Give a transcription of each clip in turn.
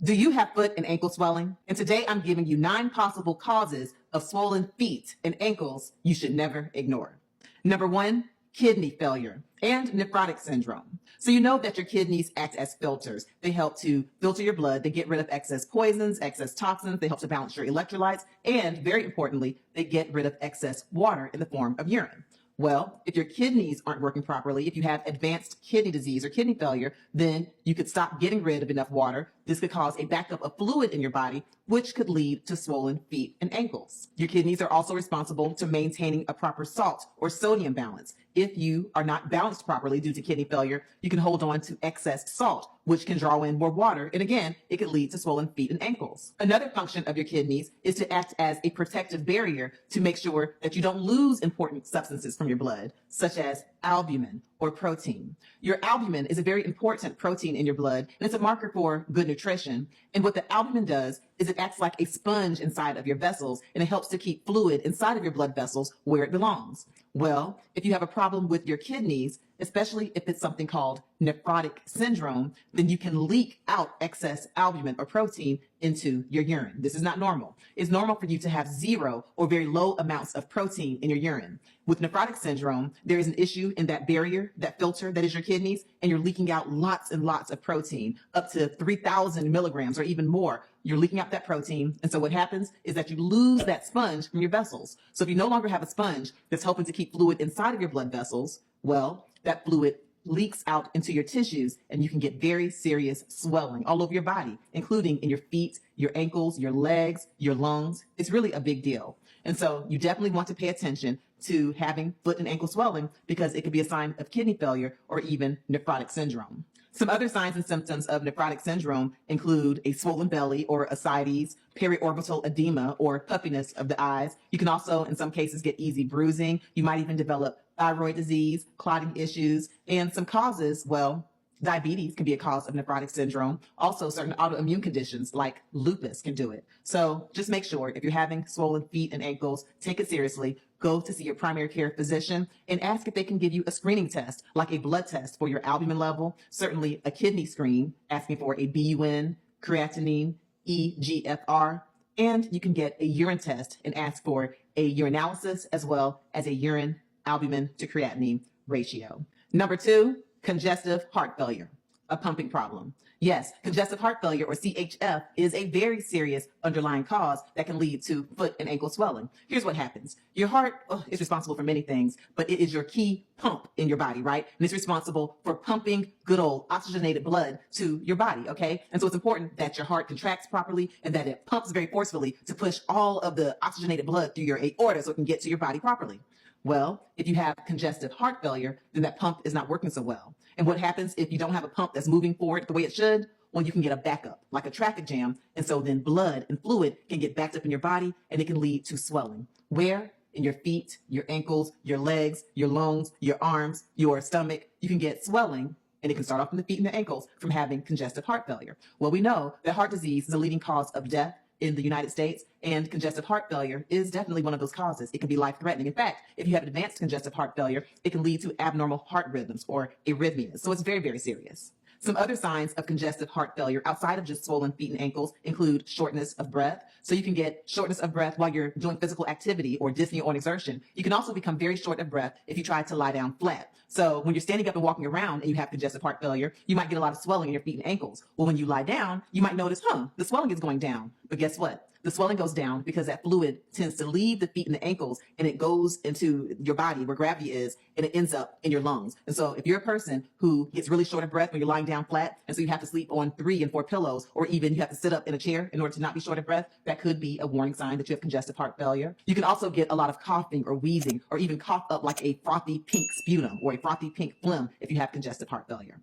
Do you have foot and ankle swelling? And today I'm giving you 9 possible causes of swollen feet and ankles you should never ignore. Number 1, kidney failure and nephrotic syndrome. So you know that your kidneys act as filters. They help to filter your blood. They get rid of excess poisons, excess toxins. They help to balance your electrolytes. And very importantly, they get rid of excess water in the form of urine. Well, if your kidneys aren't working properly, if you have advanced kidney disease or kidney failure, then you could stop getting rid of enough water. This could cause a backup of fluid in your body, which could lead to swollen feet and ankles. Your kidneys are also responsible to maintaining a proper salt or sodium balance. If you are not balanced properly due to kidney failure, you can hold on to excess salt, which can draw in more water. And again, it could lead to swollen feet and ankles. Another function of your kidneys is to act as a protective barrier to make sure that you don't lose important substances from your blood, such as albumin or protein. Your albumin is a very important protein in your blood, and it's a marker for good nutrition. And what the albumin does is it acts like a sponge inside of your vessels, and it helps to keep fluid inside of your blood vessels where it belongs. Well, if you have a problem with your kidneys, especially if it's something called nephrotic syndrome, then you can leak out excess albumin or protein into your urine. This is not normal. It's normal for you to have 0 or very low amounts of protein in your urine. With nephrotic syndrome, there is an issue in that barrier, that filter that is your kidneys, and you're leaking out lots and lots of protein, up to 3,000 milligrams or even more. You're leaking out that protein. And so what happens is that you lose that sponge from your vessels. So if you no longer have a sponge that's helping to keep fluid inside of your blood vessels, well, that fluid leaks out into your tissues, and you can get very serious swelling all over your body, including in your feet, your ankles, your legs, your lungs. It's really a big deal. And so you definitely want to pay attention to having foot and ankle swelling, because it could be a sign of kidney failure or even nephrotic syndrome. Some other signs and symptoms of nephrotic syndrome include a swollen belly or ascites, periorbital edema or puffiness of the eyes. You can also, in some cases, get easy bruising. You might even develop thyroid disease, clotting issues, and some causes, well, diabetes can be a cause of nephrotic syndrome. Also, certain autoimmune conditions like lupus can do it. So just make sure if you're having swollen feet and ankles, take it seriously. Go to see your primary care physician and ask if they can give you a screening test, like a blood test for your albumin level, certainly a kidney screen, asking for a BUN, creatinine, EGFR, and you can get a urine test and ask for a urinalysis as well as a urine albumin to creatinine ratio. Number 2, congestive heart failure, a pumping problem. Yes, congestive heart failure, or CHF, is a very serious underlying cause that can lead to foot and ankle swelling. Here's what happens. Your heart is responsible for many things, but it is your key pump in your body, right? And it's responsible for pumping good old oxygenated blood to your body, okay? And so it's important that your heart contracts properly and that it pumps very forcefully to push all of the oxygenated blood through your aorta so it can get to your body properly. Well, if you have congestive heart failure, then that pump is not working so well. And what happens if you don't have a pump that's moving forward the way it should? Well, you can get a backup, like a traffic jam. And so then blood and fluid can get backed up in your body, and it can lead to swelling. Where? In your feet, your ankles, your legs, your lungs, your arms, your stomach. You can get swelling, and it can start off in the feet and the ankles from having congestive heart failure. Well, we know that heart disease is a leading cause of death in the United States, and congestive heart failure is definitely one of those causes. It can be life-threatening. In fact, if you have advanced congestive heart failure, it can lead to abnormal heart rhythms or arrhythmias. So it's very, very serious. Some other signs of congestive heart failure outside of just swollen feet and ankles include shortness of breath. So you can get shortness of breath while you're doing physical activity or dyspnea or exertion. You can also become very short of breath if you try to lie down flat. So when you're standing up and walking around and you have congestive heart failure, you might get a lot of swelling in your feet and ankles. Well, when you lie down, you might notice, the swelling is going down. But guess what? The swelling goes down because that fluid tends to leave the feet and the ankles, and it goes into your body where gravity is, and it ends up in your lungs. And so if you're a person who gets really short of breath when you're lying down flat, and so you have to sleep on 3 and 4 pillows, or even you have to sit up in a chair in order to not be short of breath, that could be a warning sign that you have congestive heart failure. You can also get a lot of coughing or wheezing, or even cough up like a frothy pink sputum or a frothy pink phlegm if you have congestive heart failure.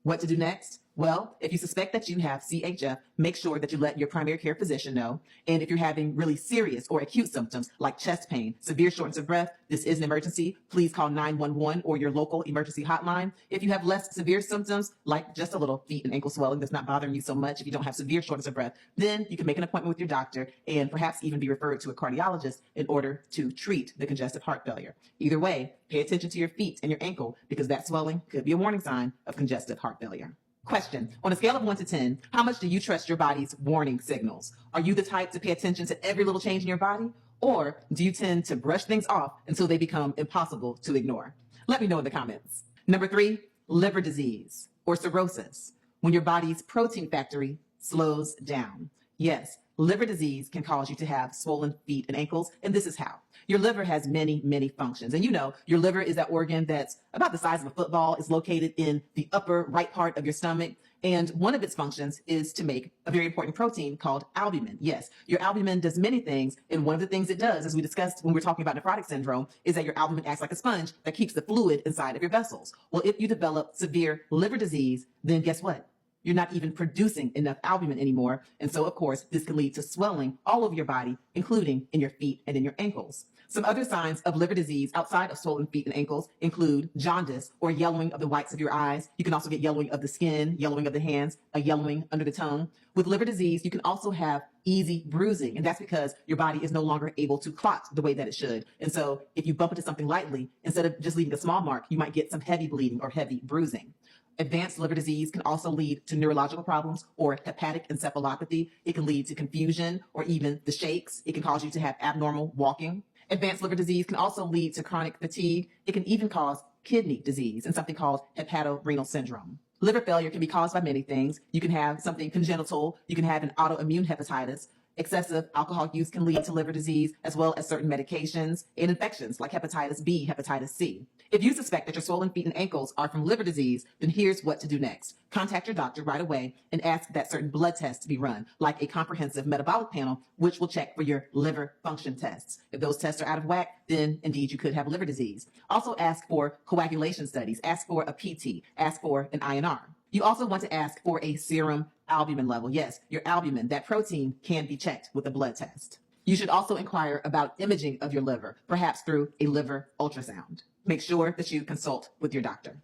What to do next? Well, if you suspect that you have CHF, make sure that you let your primary care physician know. And if you're having really serious or acute symptoms like chest pain, severe shortness of breath, this is an emergency. Please call 911 or your local emergency hotline. If you have less severe symptoms, like just a little feet and ankle swelling that's not bothering you so much, if you don't have severe shortness of breath, then you can make an appointment with your doctor and perhaps even be referred to a cardiologist in order to treat the congestive heart failure. Either way, pay attention to your feet and your ankle, because that swelling could be a warning sign of congestive heart failure. Question: on a scale of 1 to 10, how much do you trust your body's warning signals? Are you the type to pay attention to every little change in your body? Or do you tend to brush things off until they become impossible to ignore? Let me know in the comments. Number 3, liver disease or cirrhosis, when your body's protein factory slows down. Yes, liver disease can cause you to have swollen feet and ankles, and this is how. Your liver has many, many functions. And you know, your liver is that organ that's about the size of a football. It's located in the upper right part of your stomach. And one of its functions is to make a very important protein called albumin. Yes, your albumin does many things. And one of the things it does, as we discussed when we were talking about nephrotic syndrome, is that your albumin acts like a sponge that keeps the fluid inside of your vessels. Well, if you develop severe liver disease, then guess what? You're not even producing enough albumin anymore. And so, of course, this can lead to swelling all over your body, including in your feet and in your ankles. Some other signs of liver disease outside of swollen feet and ankles include jaundice or yellowing of the whites of your eyes. You can also get yellowing of the skin, yellowing of the hands, a yellowing under the tongue. With liver disease, you can also have easy bruising, and that's because your body is no longer able to clot the way that it should. And so if you bump into something lightly, instead of just leaving a small mark, you might get some heavy bleeding or heavy bruising. Advanced liver disease can also lead to neurological problems or hepatic encephalopathy. It can lead to confusion or even the shakes. It can cause you to have abnormal walking. Advanced liver disease can also lead to chronic fatigue. It can even cause kidney disease and something called hepatorenal syndrome. Liver failure can be caused by many things. You can have something congenital. You can have an autoimmune hepatitis. Excessive alcohol use can lead to liver disease, as well as certain medications and infections like hepatitis B, hepatitis C. If you suspect that your swollen feet and ankles are from liver disease, then here's what to do next. Contact your doctor right away and ask that certain blood tests be run, like a comprehensive metabolic panel, which will check for your liver function tests. If those tests are out of whack, then indeed you could have liver disease. Also ask for coagulation studies, ask for a PT, ask for an INR. You also want to ask for a serum albumin level. Yes, your albumin, that protein, can be checked with a blood test. You should also inquire about imaging of your liver, perhaps through a liver ultrasound. Make sure that you consult with your doctor.